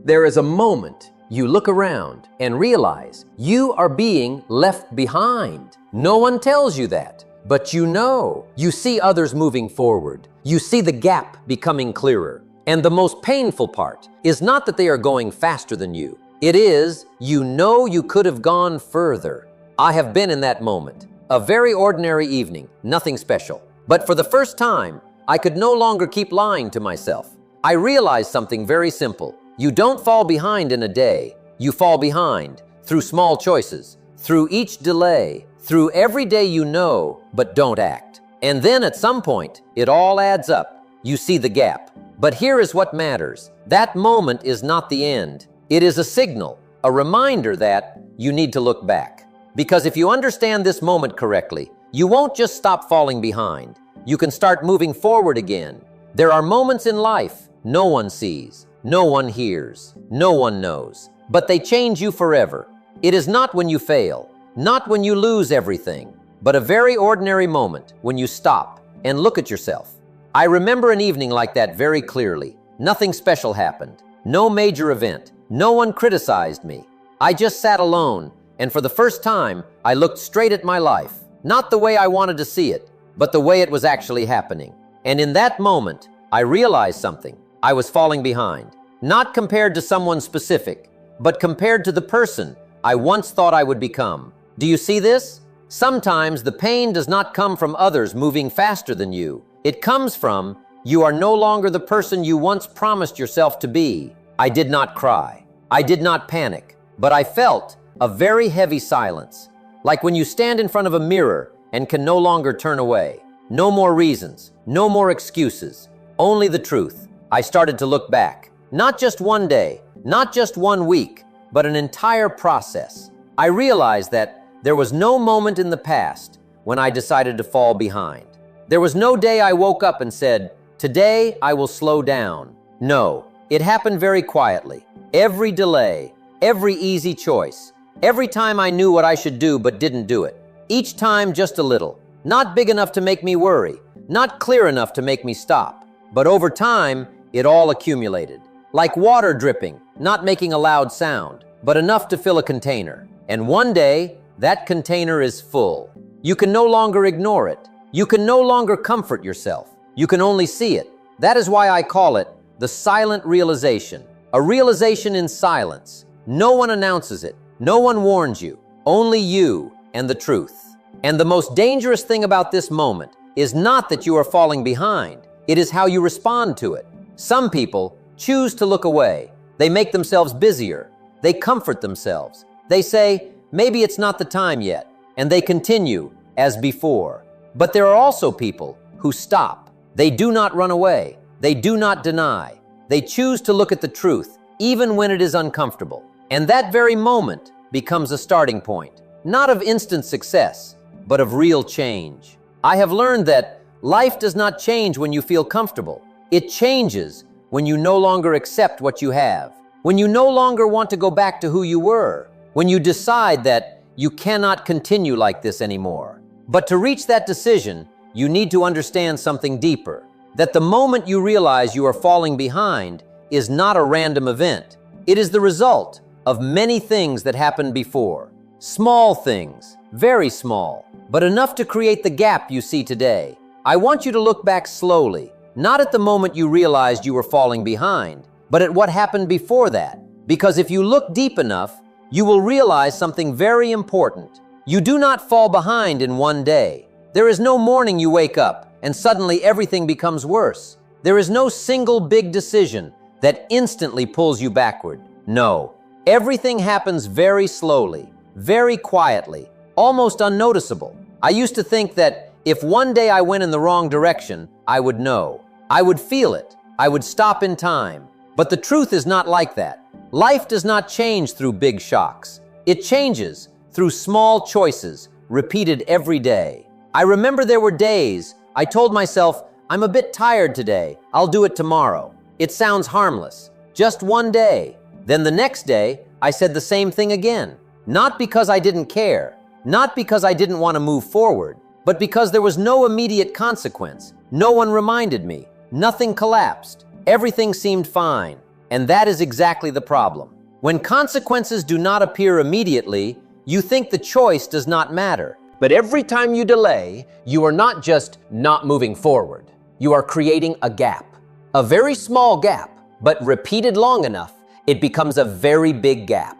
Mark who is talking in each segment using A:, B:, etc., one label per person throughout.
A: There is a moment you look around and realize you are being left behind. No one tells you that, but you know. You see others moving forward. You see the gap becoming clearer. And the most painful part is not that they are going faster than you. It is, you know you could have gone further. I have been in that moment. A very ordinary evening, nothing special. But for the first time, I could no longer keep lying to myself. I realized something very simple. You don't fall behind in a day. You fall behind through small choices, through each delay, through every day you know, but don't act. And then at some point, it all adds up. You see the gap. But here is what matters. That moment is not the end. It is a signal, a reminder that you need to look back. Because if you understand this moment correctly, you won't just stop falling behind. You can start moving forward again. There are moments in life no one sees, no one hears, no one knows, but they change you forever. It is not when you fail, not when you lose everything, but a very ordinary moment when you stop and look at yourself. I remember an evening like that very clearly. Nothing special happened, no major event, no one criticized me. I just sat alone, and for the first time, I looked straight at my life, not the way I wanted to see it, but the way it was actually happening. And in that moment, I realized something. I was falling behind, not compared to someone specific, but compared to the person I once thought I would become. Do you see this? Sometimes the pain does not come from others moving faster than you. It comes from you are no longer the person you once promised yourself to be. I did not cry. I did not panic, but I felt a very heavy silence, like when you stand in front of a mirror and can no longer turn away. No more reasons, no more excuses, only the truth. I started to look back, not just one day, not just 1 week, but an entire process. I realized that there was no moment in the past when I decided to fall behind. There was no day I woke up and said, "Today I will slow down." No, it happened very quietly. Every delay, every easy choice, every time I knew what I should do but didn't do it. Each time just a little, not big enough to make me worry, not clear enough to make me stop. But over time, it all accumulated. Like water dripping, not making a loud sound, but enough to fill a container. And one day, that container is full. You can no longer ignore it. You can no longer comfort yourself. You can only see it. That is why I call it the silent realization. A realization in silence. No one announces it. No one warns you. Only you and the truth. And the most dangerous thing about this moment is not that you are falling behind. It is how you respond to it. Some people choose to look away. They make themselves busier. They comfort themselves. They say, maybe it's not the time yet, and they continue as before. But there are also people who stop. They do not run away. They do not deny. They choose to look at the truth, even when it is uncomfortable. And that very moment becomes a starting point, not of instant success, but of real change. I have learned that life does not change when you feel comfortable. It changes when you no longer accept what you have, when you no longer want to go back to who you were, when you decide that you cannot continue like this anymore. But to reach that decision, you need to understand something deeper, that the moment you realize you are falling behind is not a random event. It is the result of many things that happened before. Small things, very small, but enough to create the gap you see today. I want you to look back slowly, not at the moment you realized you were falling behind, but at what happened before that. Because if you look deep enough, you will realize something very important. You do not fall behind in one day. There is no morning you wake up and suddenly everything becomes worse. There is no single big decision that instantly pulls you backward. No, everything happens very slowly, very quietly, almost unnoticeable. I used to think that if one day I went in the wrong direction, I would know. I would feel it. I would stop in time. But the truth is not like that. Life does not change through big shocks. It changes through small choices repeated every day. I remember there were days I told myself, I'm a bit tired today. I'll do it tomorrow. It sounds harmless. Just one day. Then the next day, I said the same thing again. Not because I didn't care, not because I didn't want to move forward, but because there was no immediate consequence. No one reminded me. Nothing collapsed. Everything seemed fine. And that is exactly the problem. When consequences do not appear immediately, you think the choice does not matter. But every time you delay, you are not just not moving forward. You are creating a gap. A very small gap, but repeated long enough, it becomes a very big gap.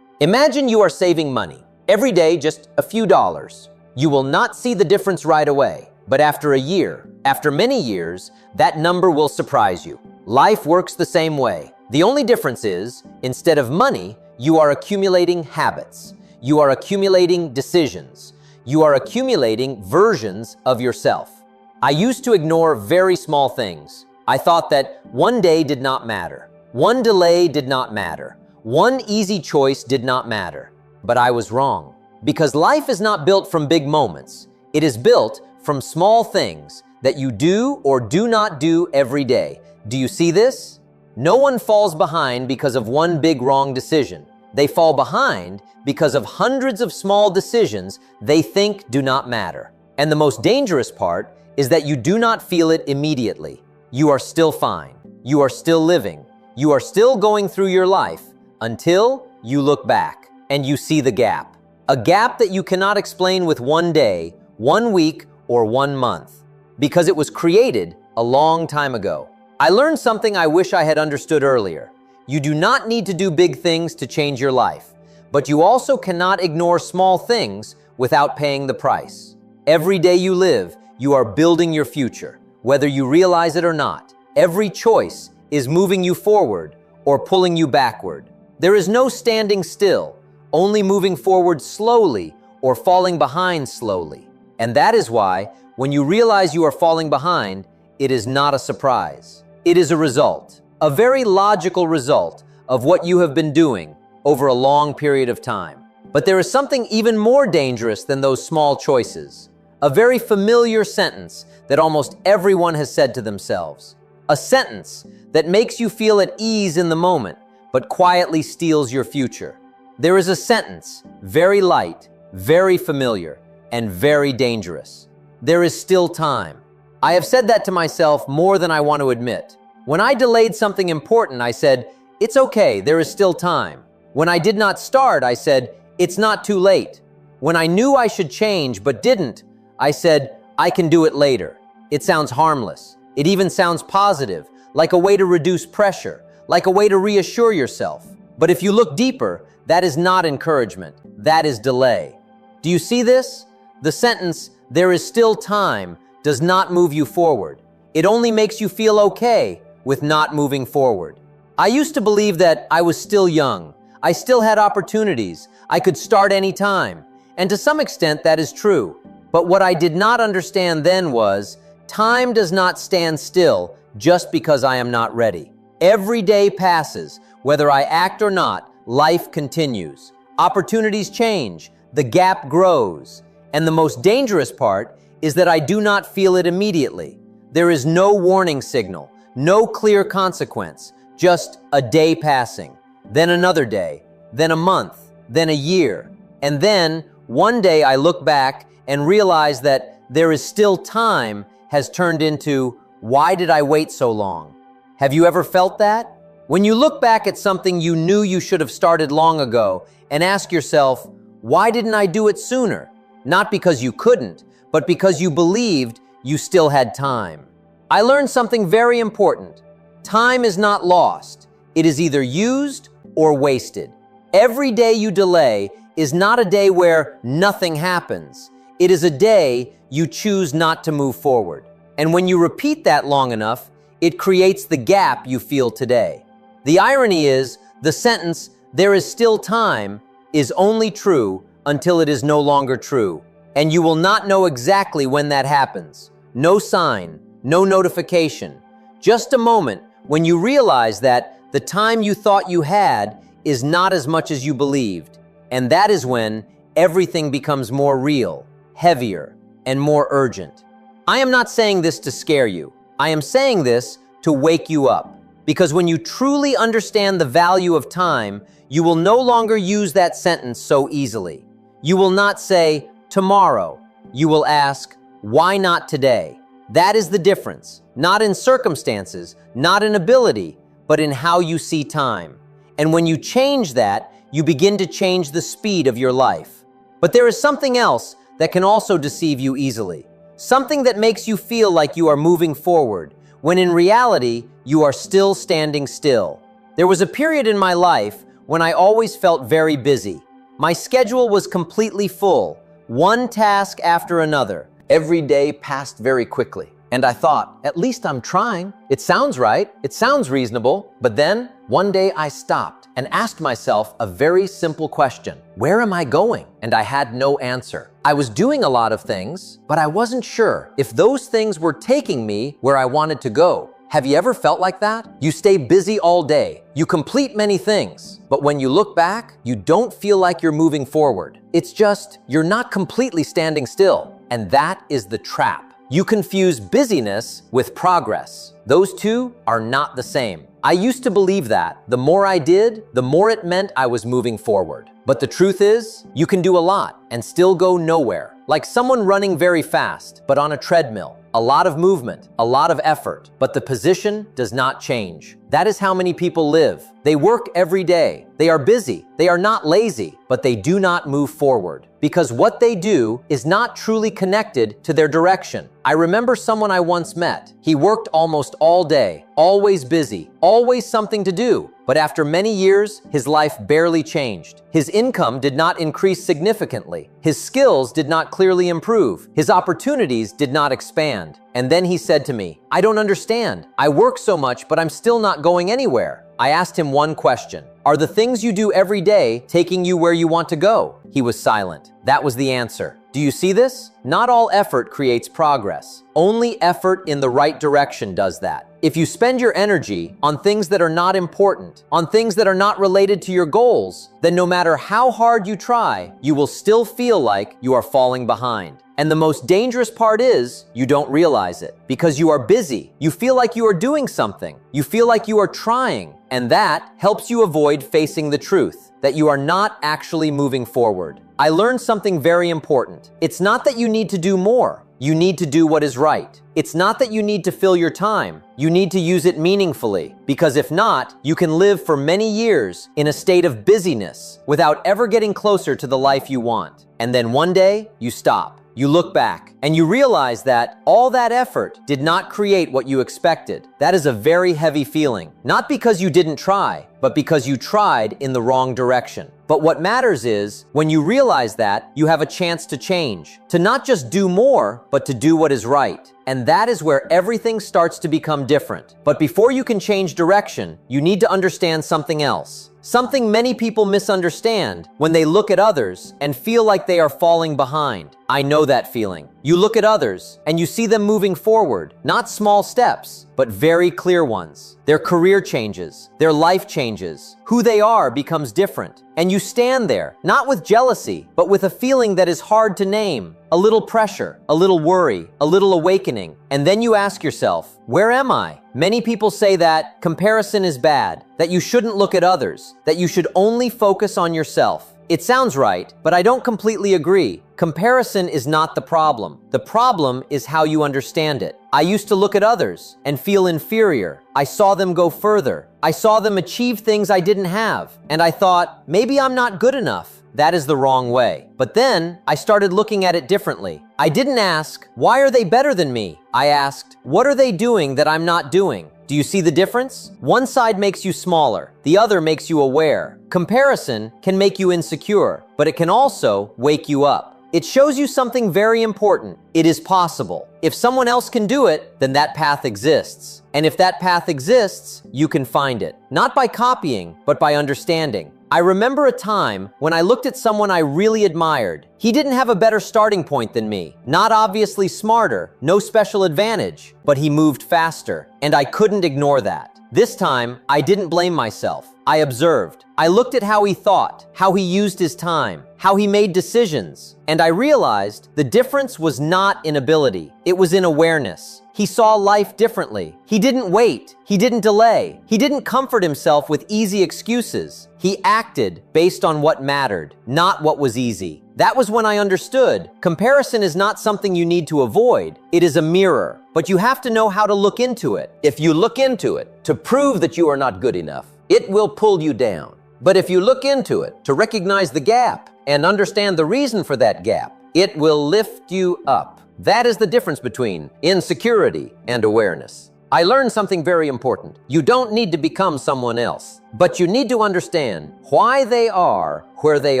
A: Imagine you are saving money. Every day, just a few dollars. You will not see the difference right away, but after a year, after many years, that number will surprise you. Life works the same way. The only difference is, instead of money, you are accumulating habits. You are accumulating decisions. You are accumulating versions of yourself. I used to ignore very small things. I thought that one day did not matter. One delay did not matter. One easy choice did not matter. But I was wrong. Because life is not built from big moments. It is built from small things that you do or do not do every day. Do you see this? No one falls behind because of one big wrong decision. They fall behind because of hundreds of small decisions they think do not matter. And the most dangerous part is that you do not feel it immediately. You are still fine. You are still living. You are still going through your life until you look back and you see the gap. A gap that you cannot explain with one day, 1 week, or 1 month, because it was created a long time ago. I learned something I wish I had understood earlier. You do not need to do big things to change your life, but you also cannot ignore small things without paying the price. Every day you live, you are building your future, whether you realize it or not. Every choice is moving you forward or pulling you backward. There is no standing still, only moving forward slowly or falling behind slowly. And that is why, when you realize you are falling behind, it is not a surprise. It is a result, a very logical result of what you have been doing over a long period of time. But there is something even more dangerous than those small choices. A very familiar sentence that almost everyone has said to themselves. A sentence that makes you feel at ease in the moment, but quietly steals your future. There is a sentence, very light, very familiar, and very dangerous. There is still time. I have said that to myself more than I want to admit. When I delayed something important, I said, it's okay, there is still time. When I did not start, I said, it's not too late. When I knew I should change but didn't, I said, I can do it later. It sounds harmless. It even sounds positive, like a way to reduce pressure, like a way to reassure yourself. But if you look deeper, that is not encouragement. That is delay. Do you see this? The sentence, there is still time, does not move you forward. It only makes you feel okay with not moving forward. I used to believe that I was still young. I still had opportunities. I could start any time. And to some extent, that is true. But what I did not understand then was, time does not stand still just because I am not ready. Every day passes. Whether I act or not, life continues. Opportunities change. The gap grows. And the most dangerous part is that I do not feel it immediately. There is no warning signal, no clear consequence, just a day passing, then another day, then a month, then a year. And then one day I look back and realize that there is still time has turned into, why did I wait so long? Have you ever felt that? When you look back at something you knew you should have started long ago and ask yourself, why didn't I do it sooner? Not because you couldn't, but because you believed you still had time. I learned something very important. Time is not lost. It is either used or wasted. Every day you delay is not a day where nothing happens. It is a day you choose not to move forward. And when you repeat that long enough, it creates the gap you feel today. The irony is, the sentence, there is still time, is only true until it is no longer true. And you will not know exactly when that happens. No sign, no notification. Just a moment when you realize that the time you thought you had is not as much as you believed. And that is when everything becomes more real, heavier, and more urgent. I am not saying this to scare you. I am saying this to wake you up. Because when you truly understand the value of time, you will no longer use that sentence so easily. You will not say, tomorrow. You will ask, why not today? That is the difference. Not in circumstances, not in ability, but in how you see time. And when you change that, you begin to change the speed of your life. But there is something else that can also deceive you easily. Something that makes you feel like you are moving forward, when in reality, you are still standing still. There was a period in my life when I always felt very busy. My schedule was completely full, one task after another. Every day passed very quickly. And I thought, at least I'm trying. It sounds right. It sounds reasonable. But then, one day I stopped and asked myself a very simple question. Where am I going? And I had no answer. I was doing a lot of things, but I wasn't sure if those things were taking me where I wanted to go. Have you ever felt like that? You stay busy all day. You complete many things, but when you look back, you don't feel like you're moving forward. It's just, you're not completely standing still. And that is the trap. You confuse busyness with progress. Those two are not the same. I used to believe that the more I did, the more it meant I was moving forward. But the truth is, you can do a lot and still go nowhere. Like someone running very fast, but on a treadmill. A lot of movement, a lot of effort, but the position does not change. That is how many people live. They work every day. They are busy. They are not lazy, but they do not move forward because what they do is not truly connected to their direction. I remember someone I once met. He worked almost all day, always busy, always something to do. But after many years, his life barely changed. His income did not increase significantly. His skills did not clearly improve. His opportunities did not expand. And then he said to me, I don't understand. I work so much, but I'm still not going anywhere. I asked him one question. Are the things you do every day taking you where you want to go? He was silent. That was the answer. Do you see this? Not all effort creates progress. Only effort in the right direction does that. If you spend your energy on things that are not important, on things that are not related to your goals, then no matter how hard you try, you will still feel like you are falling behind. And the most dangerous part is, you don't realize it. Because you are busy, you feel like you are doing something. You feel like you are trying. And that helps you avoid facing the truth, that you are not actually moving forward. I learned something very important. It's not that you need to do more. You need to do what is right. It's not that you need to fill your time. You need to use it meaningfully. Because if not, you can live for many years in a state of busyness without ever getting closer to the life you want. And then one day, you stop. You look back and you realize that all that effort did not create what you expected. That is a very heavy feeling. Not because you didn't try, but because you tried in the wrong direction. But what matters is, when you realize that, you have a chance to change. To not just do more, but to do what is right. And that is where everything starts to become different. But before you can change direction, you need to understand something else. Something many people misunderstand when they look at others and feel like they are falling behind. I know that feeling. You look at others and you see them moving forward, not small steps, but very clear ones. Their career changes, their life changes, who they are becomes different. And you stand there, not with jealousy, but with a feeling that is hard to name. A little pressure, a little worry, a little awakening. And then you ask yourself, where am I? Many people say that comparison is bad, that you shouldn't look at others, that you should only focus on yourself. It sounds right, but I don't completely agree. Comparison is not the problem. The problem is how you understand it. I used to look at others and feel inferior. I saw them go further. I saw them achieve things I didn't have. And I thought, maybe I'm not good enough. That is the wrong way. But then I started looking at it differently. I didn't ask, why are they better than me? I asked, what are they doing that I'm not doing? Do you see the difference? One side makes you smaller, the other makes you aware. Comparison can make you insecure, but it can also wake you up. It shows you something very important. It is possible. If someone else can do it, then that path exists. And if that path exists, you can find it. Not by copying, but by understanding. I remember a time when I looked at someone I really admired. He didn't have a better starting point than me. Not obviously smarter, no special advantage, but he moved faster. And I couldn't ignore that. This time, I didn't blame myself. I observed. I looked at how he thought, how he used his time, how he made decisions. And I realized the difference was not in ability. It was in awareness. He saw life differently. He didn't wait. He didn't delay. He didn't comfort himself with easy excuses. He acted based on what mattered, not what was easy. That was when I understood comparison is not something you need to avoid. It is a mirror. but you have to know how to look into it. If you look into it to prove that you are not good enough, it will pull you down. But if you look into it to recognize the gap and understand the reason for that gap, it will lift you up. That is the difference between insecurity and awareness. I learned something very important. You don't need to become someone else, but you need to understand why they are where they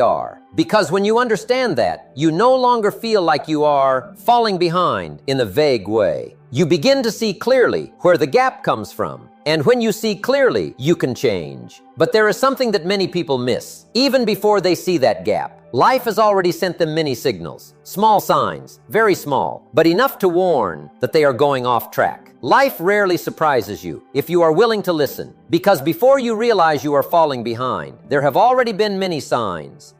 A: are. Because when you understand that, you no longer feel like you are falling behind in a vague way. You begin to see clearly where the gap comes from. And when you see clearly, you can change. But there is something that many people miss, even before they see that gap. Life has already sent them many signals, small signs, very small, but enough to warn that they are going off track. Life rarely surprises you if you are willing to listen, because before you realize you are falling behind, there have already been many signs,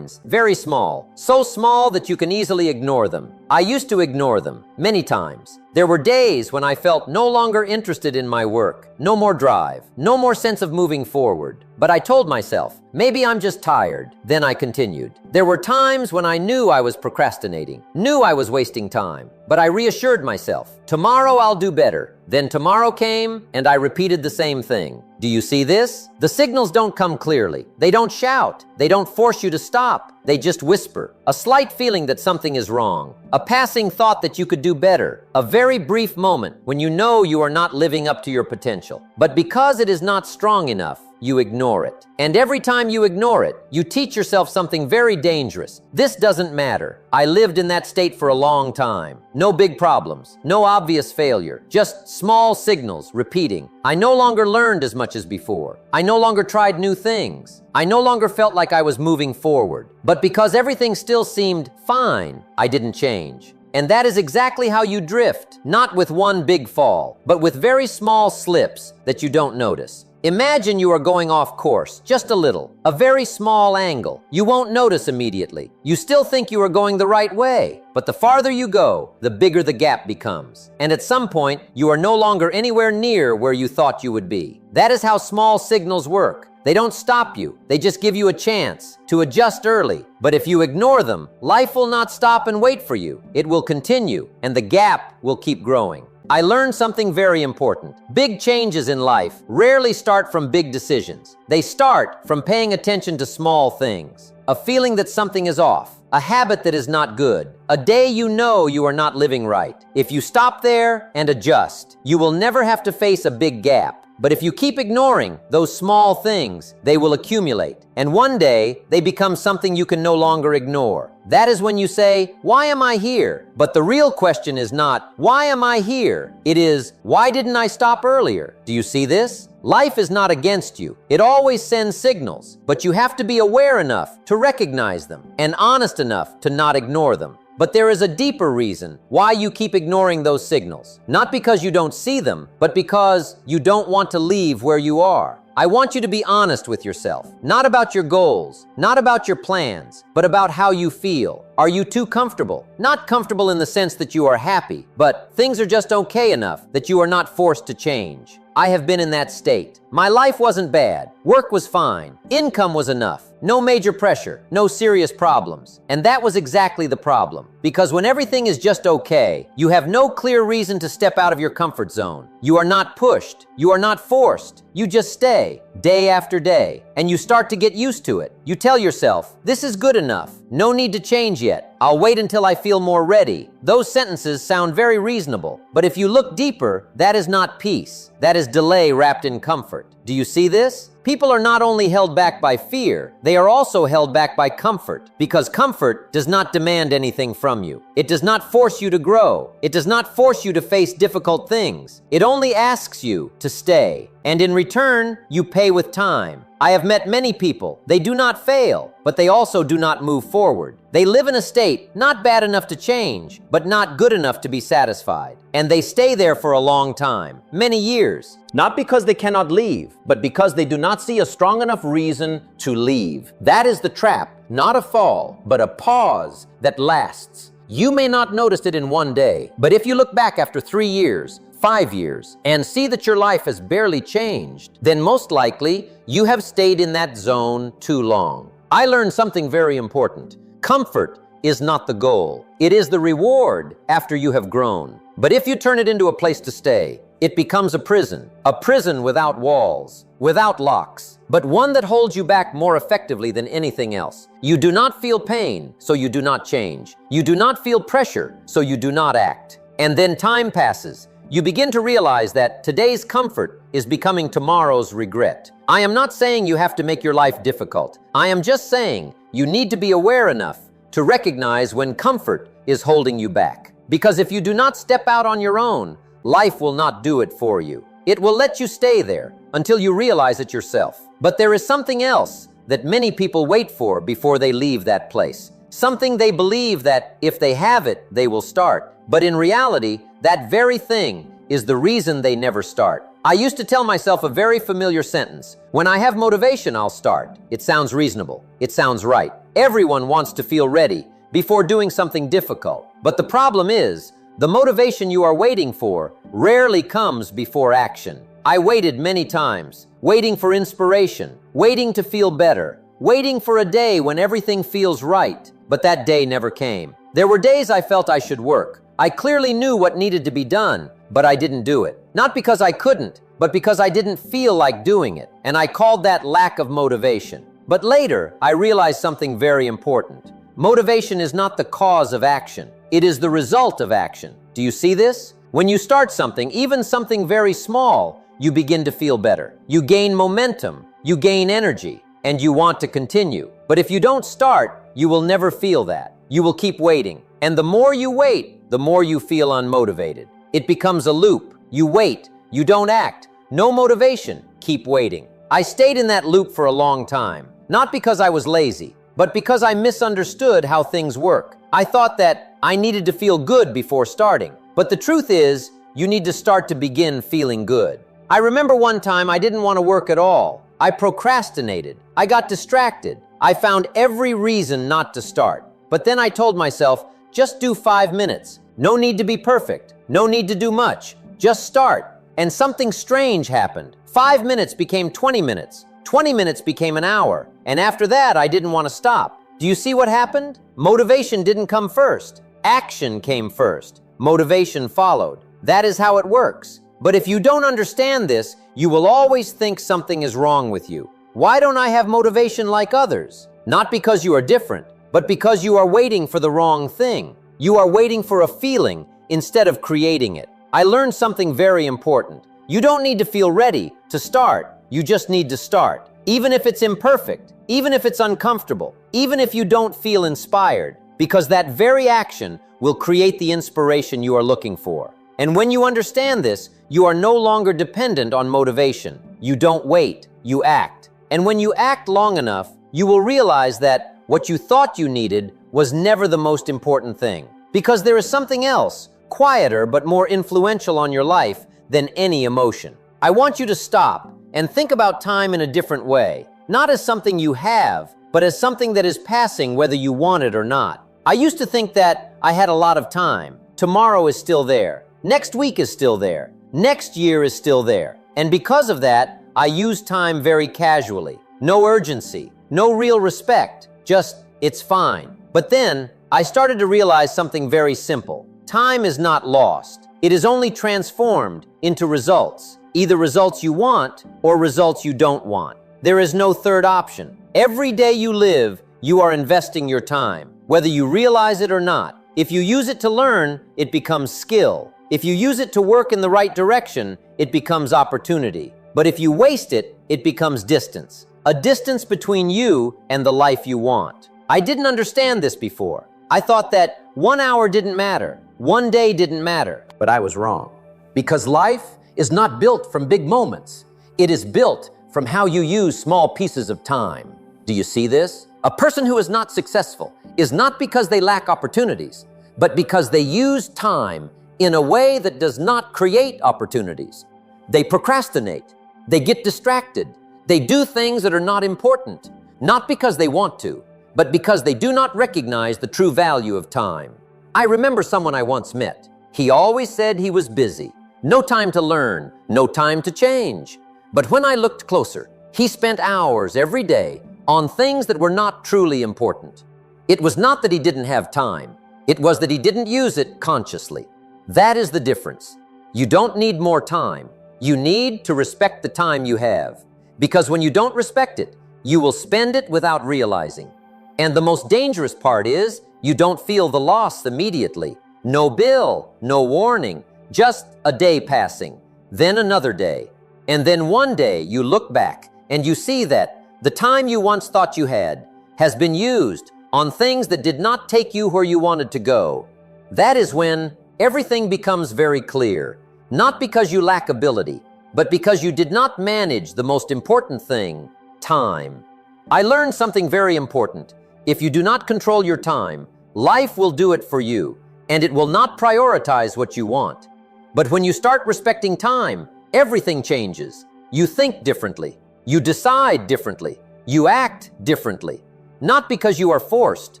A: very small, so small that you can easily ignore them. I used to ignore them many times. There were days when I felt no longer interested in my work, no more drive, no more sense of moving forward. But I told myself, maybe I'm just tired. Then I continued. There were times when I knew I was procrastinating, knew I was wasting time, but I reassured myself, tomorrow I'll do better. Then tomorrow came, and I repeated the same thing. Do you see this? The signals don't come clearly. They don't shout. They don't force you to stop. They just whisper. A slight feeling that something is wrong. A passing thought that you could do better. A very brief moment when you know you are not living up to your potential. But because it is not strong enough, you ignore it. And every time you ignore it, you teach yourself something very dangerous. This doesn't matter. I lived in that state for a long time. No big problems, no obvious failure, just small signals repeating. I no longer learned as much as before. I no longer tried new things. I no longer felt like I was moving forward. But because everything still seemed fine, I didn't change. And that is exactly how you drift, not with one big fall, but with very small slips that you don't notice. Imagine you are going off course, just a little, a very small angle. You won't notice immediately. You still think you are going the right way, but the farther you go, the bigger the gap becomes. And at some point, you are no longer anywhere near where you thought you would be. That is how small signals work. They don't stop you. They just give you a chance to adjust early. But if you ignore them, life will not stop and wait for you. It will continue, and the gap will keep growing. I learned something very important. Big changes in life rarely start from big decisions. They start from paying attention to small things. A feeling that something is off, a habit that is not good, a day you know you are not living right. If you stop there and adjust, you will never have to face a big gap. But if you keep ignoring those small things, they will accumulate. And one day, they become something you can no longer ignore. That is when you say, why am I here? But the real question is not, why am I here? It is, why didn't I stop earlier? Do you see this? Life is not against you. It always sends signals, but you have to be aware enough to recognize them and honest enough to not ignore them. But there is a deeper reason why you keep ignoring those signals. Not because you don't see them, but because you don't want to leave where you are. I want you to be honest with yourself, not about your goals, not about your plans, but about how you feel. Are you too comfortable? Not comfortable in the sense that you are happy, but things are just okay enough that you are not forced to change. I have been in that state. My life wasn't bad. Work was fine. Income was enough. No major pressure. No serious problems. And that was exactly the problem. Because when everything is just okay, you have no clear reason to step out of your comfort zone. You are not pushed. You are not forced. You just stay, day after day, and you start to get used to it. You tell yourself, this is good enough. No need to change yet. I'll wait until I feel more ready. Those sentences sound very reasonable, but if you look deeper, that is not peace. That is delay wrapped in comfort. Do you see this? People are not only held back by fear, they are also held back by comfort, because comfort does not demand anything from you. It does not force you to grow. It does not force you to face difficult things. It only asks you to stay. And in return, you pay with time. I have met many people. They do not fail, but they also do not move forward. They live in a state not bad enough to change, but not good enough to be satisfied. And they stay there for a long time, many years. Not because they cannot leave, but because they do not see a strong enough reason to leave. That is the trap, not a fall, but a pause that lasts. You may not notice it in one day, but if you look back after 3 years, 5 years, and see that your life has barely changed, then most likely you have stayed in that zone too long. I learned something very important. Comfort is not the goal. It is the reward after you have grown. But if you turn it into a place to stay, it becomes a prison without walls, without locks, but one that holds you back more effectively than anything else. You do not feel pain, so you do not change. You do not feel pressure, so you do not act. And then time passes. You begin to realize that today's comfort is becoming tomorrow's regret. I am not saying you have to make your life difficult. I am just saying you need to be aware enough to recognize when comfort is holding you back. Because if you do not step out on your own, life will not do it for you. It will let you stay there until you realize it yourself. But there is something else that many people wait for before they leave that place. Something they believe that if they have it, they will start. But in reality, that very thing is the reason they never start. I used to tell myself a very familiar sentence. When I have motivation, I'll start. It sounds reasonable. It sounds right. Everyone wants to feel ready before doing something difficult. But the problem is, the motivation you are waiting for rarely comes before action. I waited many times, waiting for inspiration, waiting to feel better, waiting for a day when everything feels right, but that day never came. There were days I felt I should work. I clearly knew what needed to be done, but I didn't do it. Not because I couldn't, but because I didn't feel like doing it, and I called that lack of motivation. But later, I realized something very important. Motivation is not the cause of action. It is the result of action. Do you see this? When you start something, even something very small, you begin to feel better. You gain momentum, you gain energy, and you want to continue. But if you don't start, you will never feel that. You will keep waiting. And the more you wait, the more you feel unmotivated. It becomes a loop. You wait, you don't act. No motivation, keep waiting. I stayed in that loop for a long time, not because I was lazy, but because I misunderstood how things work. I thought that I needed to feel good before starting. But the truth is, you need to start to begin feeling good. I remember one time I didn't want to work at all. I procrastinated. I got distracted. I found every reason not to start. But then I told myself, just do 5 minutes. No need to be perfect. No need to do much. Just start. And something strange happened. 5 minutes became 20 minutes. 20 minutes became an hour. And after that, I didn't want to stop. Do you see what happened? Motivation didn't come first. Action came first. Motivation followed. That is how it works. But if you don't understand this, you will always think something is wrong with you. Why don't I have motivation like others? Not because you are different, but because you are waiting for the wrong thing. You are waiting for a feeling instead of creating it. I learned something very important. You don't need to feel ready to start. You just need to start. Even if it's imperfect, even if it's uncomfortable, even if you don't feel inspired, because that very action will create the inspiration you are looking for. And when you understand this, you are no longer dependent on motivation. You don't wait, you act. And when you act long enough, you will realize that what you thought you needed was never the most important thing. Because there is something else, quieter but more influential on your life than any emotion. I want you to stop and think about time in a different way. Not as something you have, but as something that is passing whether you want it or not. I used to think that I had a lot of time. Tomorrow is still there. Next week is still there. Next year is still there. And because of that, I use time very casually. No urgency, no real respect, just it's fine. But then I started to realize something very simple. Time is not lost. It is only transformed into results. Either results you want or results you don't want. There is no third option. Every day you live, you are investing your time, whether you realize it or not. If you use it to learn, it becomes skill. If you use it to work in the right direction, it becomes opportunity. But if you waste it, it becomes distance. A distance between you and the life you want. I didn't understand this before. I thought that 1 hour didn't matter. 1 day didn't matter.
B: But I was wrong. Because life is not built from big moments. It is built from how you use small pieces of time.
A: Do you see this? A person who is not successful is not because they lack opportunities, but because they use time in a way that does not create opportunities. They procrastinate. They get distracted. They do things that are not important, not because they want to, but because they do not recognize the true value of time. I remember someone I once met. He always said he was busy. No time to learn, no time to change. But when I looked closer, he spent hours every day on things that were not truly important. It was not that he didn't have time. It was that he didn't use it consciously. That is the difference. You don't need more time. You need to respect the time you have. Because when you don't respect it, you will spend it without realizing. And the most dangerous part is you don't feel the loss immediately. No bill, no warning, just a day passing, then another day. And then one day you look back and you see that the time you once thought you had has been used on things that did not take you where you wanted to go. That is when everything becomes very clear, not because you lack ability, but because you did not manage the most important thing, time. I learned something very important. If you do not control your time, life will do it for you, and it will not prioritize what you want. But when you start respecting time, everything changes. You think differently. You decide differently. You act differently. Not because you are forced,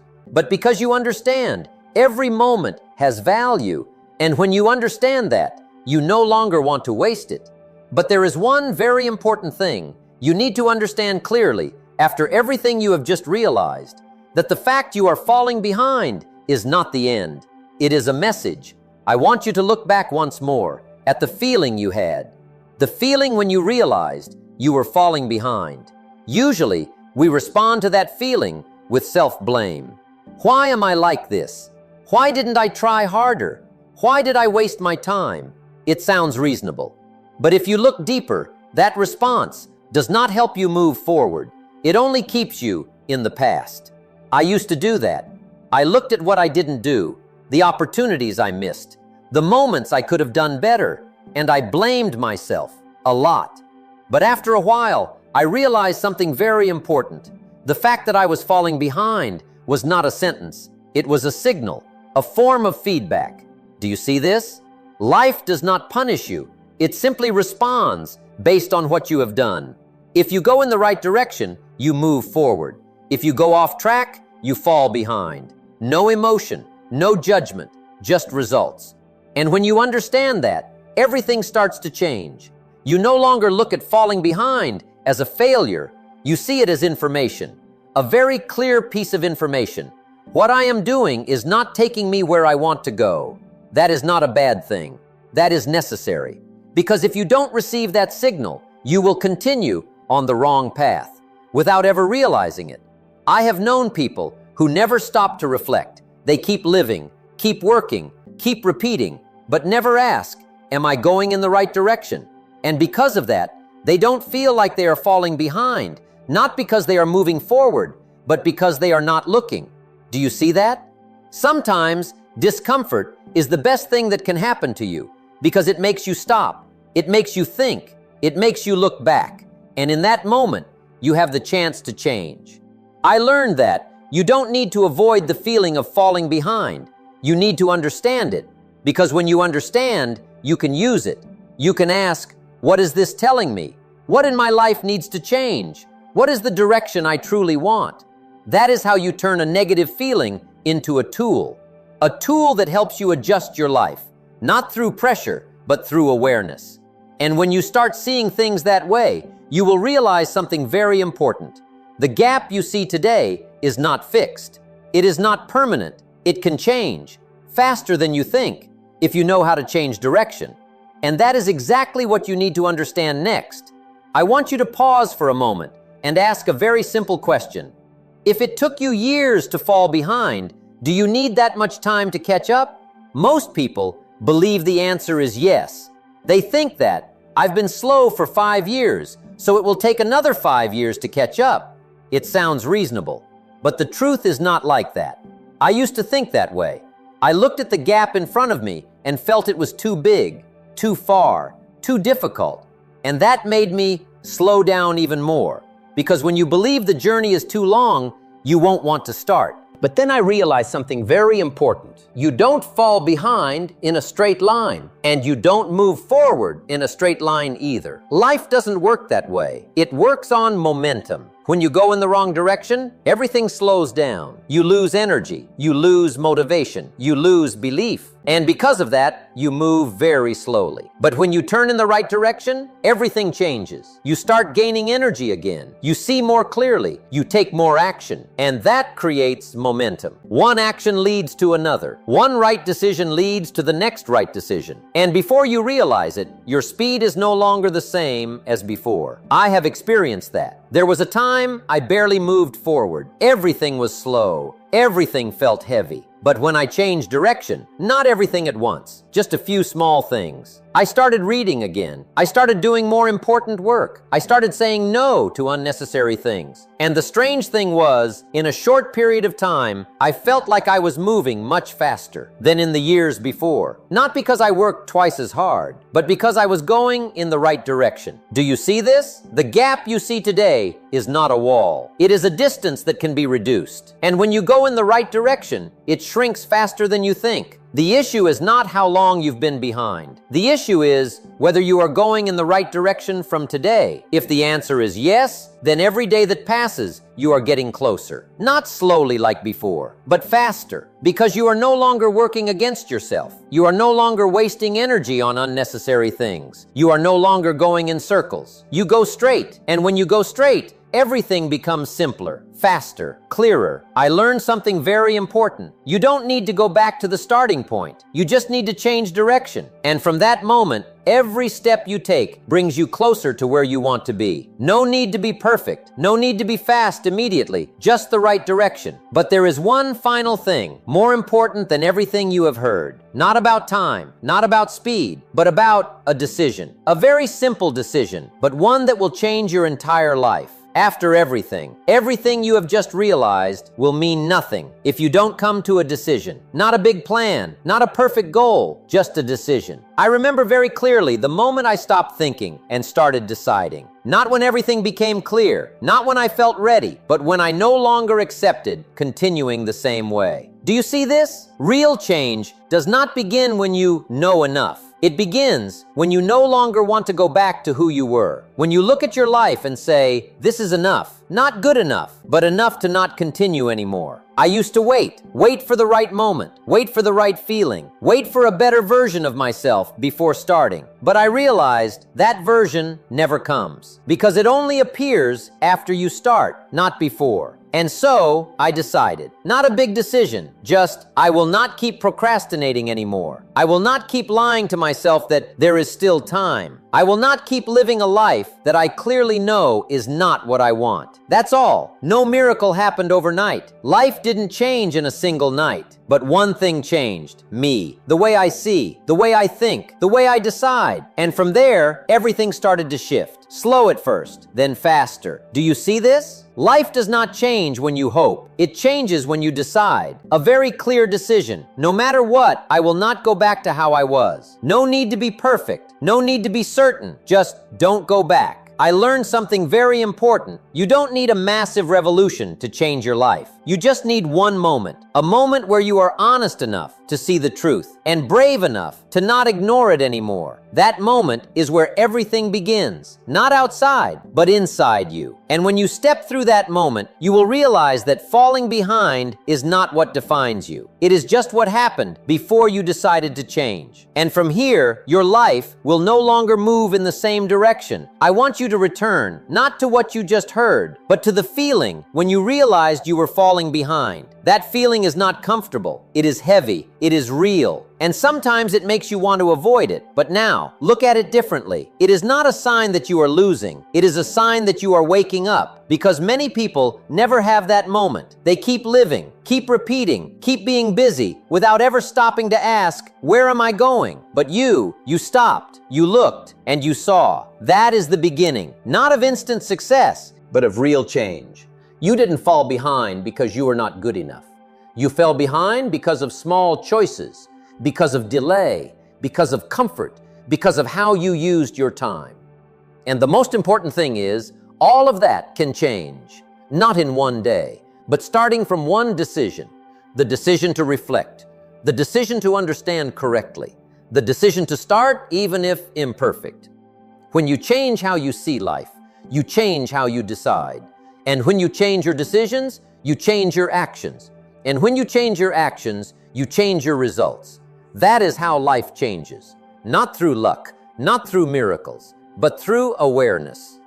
A: but because you understand every moment has value. And when you understand that, you no longer want to waste it. But there is one very important thing you need to understand clearly after everything you have just realized, that the fact you are falling behind is not the end. It is a message. I want you to look back once more at the feeling you had. The feeling when you realized you were falling behind. Usually, we respond to that feeling with self-blame. Why am I like this? Why didn't I try harder? Why did I waste my time? It sounds reasonable. But if you look deeper, that response does not help you move forward. It only keeps you in the past. I used to do that. I looked at what I didn't do, the opportunities I missed, the moments I could have done better, and I blamed myself a lot. But after a while, I realized something very important. The fact that I was falling behind was not a sentence. It was a signal, a form of feedback. Do you see this? Life does not punish you. It simply responds based on what you have done. If you go in the right direction, you move forward. If you go off track, you fall behind. No emotion, no judgment, just results. And when you understand that, everything starts to change. You no longer look at falling behind as a failure. You see it as information, a very clear piece of information. What I am doing is not taking me where I want to go. That is not a bad thing. That is necessary. Because if you don't receive that signal, you will continue on the wrong path without ever realizing it. I have known people who never stop to reflect. They keep living, keep working, keep repeating, but never ask, am I going in the right direction? And because of that, they don't feel like they are falling behind, not because they are moving forward, but because they are not looking. Do you see that? Sometimes discomfort is the best thing that can happen to you because it makes you stop, it makes you think, it makes you look back. And in that moment, you have the chance to change. I learned that you don't need to avoid the feeling of falling behind. You need to understand it, because when you understand, you can use it. You can ask, what is this telling me? What in my life needs to change? What is the direction I truly want? That is how you turn a negative feeling into a tool that helps you adjust your life, not through pressure, but through awareness. And when you start seeing things that way, you will realize something very important. The gap you see today is not fixed. It is not permanent. It can change faster than you think if you know how to change direction. And that is exactly what you need to understand next. I want you to pause for a moment and ask a very simple question. If it took you years to fall behind, do you need that much time to catch up? Most people believe the answer is yes. They think that I've been slow for 5 years, so it will take another 5 years to catch up. It sounds reasonable, but the truth is not like that. I used to think that way. I looked at the gap in front of me and felt it was too big, too far, too difficult. And that made me slow down even more. Because when you believe the journey is too long, you won't want to start. But then I realized something very important. You don't fall behind in a straight line, and you don't move forward in a straight line either. Life doesn't work that way. It works on momentum. When you go in the wrong direction, everything slows down. You lose energy, you lose motivation, you lose belief. And because of that, you move very slowly. But when you turn in the right direction, everything changes. You start gaining energy again. You see more clearly. You take more action. And that creates momentum. One action leads to another. One right decision leads to the next right decision. And before you realize it, your speed is no longer the same as before. I have experienced that. There was a time I barely moved forward. Everything was slow. Everything felt heavy. But when I changed direction, not everything at once, just a few small things. I started reading again. I started doing more important work. I started saying no to unnecessary things. And the strange thing was, in a short period of time, I felt like I was moving much faster than in the years before. Not because I worked twice as hard, but because I was going in the right direction. Do you see this? The gap you see today is not a wall. It is a distance that can be reduced. And when you go in the right direction, it shrinks faster than you think. The issue is not how long you've been behind. The issue is whether you are going in the right direction from today. If the answer is yes, then every day that passes, you are getting closer. Not slowly like before, but faster. Because you are no longer working against yourself. You are no longer wasting energy on unnecessary things. You are no longer going in circles. You go straight, and when you go straight, everything becomes simpler, faster, clearer. I learned something very important. You don't need to go back to the starting point. You just need to change direction. And from that moment, every step you take brings you closer to where you want to be. No need to be perfect. No need to be fast immediately. Just the right direction. But there is one final thing, more important than everything you have heard. Not about time, not about speed, but about a decision. A very simple decision, but one that will change your entire life. After everything you have just realized will mean nothing if you don't come to a decision. Not a big plan, not a perfect goal, just a decision. I remember very clearly the moment I stopped thinking and started deciding. Not when everything became clear, not when I felt ready, but when I no longer accepted continuing the same way. Do you see this? Real change does not begin when you know enough. It begins when you no longer want to go back to who you were. When you look at your life and say, this is enough, not good enough, but enough to not continue anymore. I used to wait for the right moment, wait for the right feeling, wait for a better version of myself before starting. But I realized that version never comes because it only appears after you start, not before. And so I decided, not a big decision, just I will not keep procrastinating anymore. I will not keep lying to myself that there is still time. I will not keep living a life that I clearly know is not what I want. That's all. No miracle happened overnight. Life didn't change in a single night. But one thing changed, me. The way I see, the way I think, the way I decide. And from there, everything started to shift. Slow at first, then faster. Do you see this? Life does not change when you hope. It changes when you decide. A very clear decision. No matter what, I will not go back to how I was. No need to be perfect. No need to be certain. Just don't go back. I learned something very important. You don't need a massive revolution to change your life. You just need one moment. A moment where you are honest enough to see the truth and brave enough to not ignore it anymore. That moment is where everything begins. Not outside, but inside you. And when you step through that moment, you will realize that falling behind is not what defines you. It is just what happened before you decided to change. And from here, your life will no longer move in the same direction. I want you to return, not to what you just heard, but to the feeling when you realized you were falling behind. That feeling is not comfortable. It is heavy. It is real. And sometimes it makes you want to avoid it. But now, look at it differently. It is not a sign that you are losing. It is a sign that you are waking up. Because many people never have that moment. They keep living, keep repeating, keep being busy without ever stopping to ask, where am I going? But you stopped, you looked, and you saw. That is the beginning, not of instant success, but of real change. You didn't fall behind because you were not good enough. You fell behind because of small choices, because of delay, because of comfort, because of how you used your time. And the most important thing is, all of that can change, not in one day, but starting from one decision, the decision to reflect, the decision to understand correctly, the decision to start even if imperfect. When you change how you see life, you change how you decide. And when you change your decisions, you change your actions. And when you change your actions, you change your results. That is how life changes. Not through luck, not through miracles, but through awareness.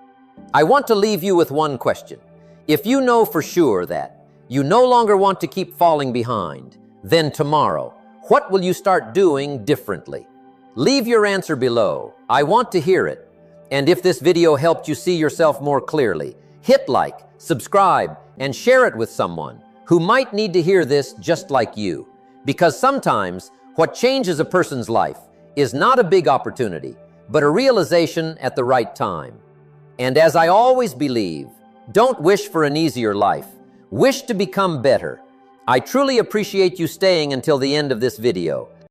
A: I want to leave you with one question. If you know for sure that you no longer want to keep falling behind, then tomorrow, what will you start doing differently? Leave your answer below. I want to hear it. And if this video helped you see yourself more clearly, hit like, subscribe, and share it with someone who might need to hear this just like you. Because sometimes what changes a person's life is not a big opportunity, but a realization at the right time. And as I always believe, don't wish for an easier life. Wish to become better. I truly appreciate you staying until the end of this video.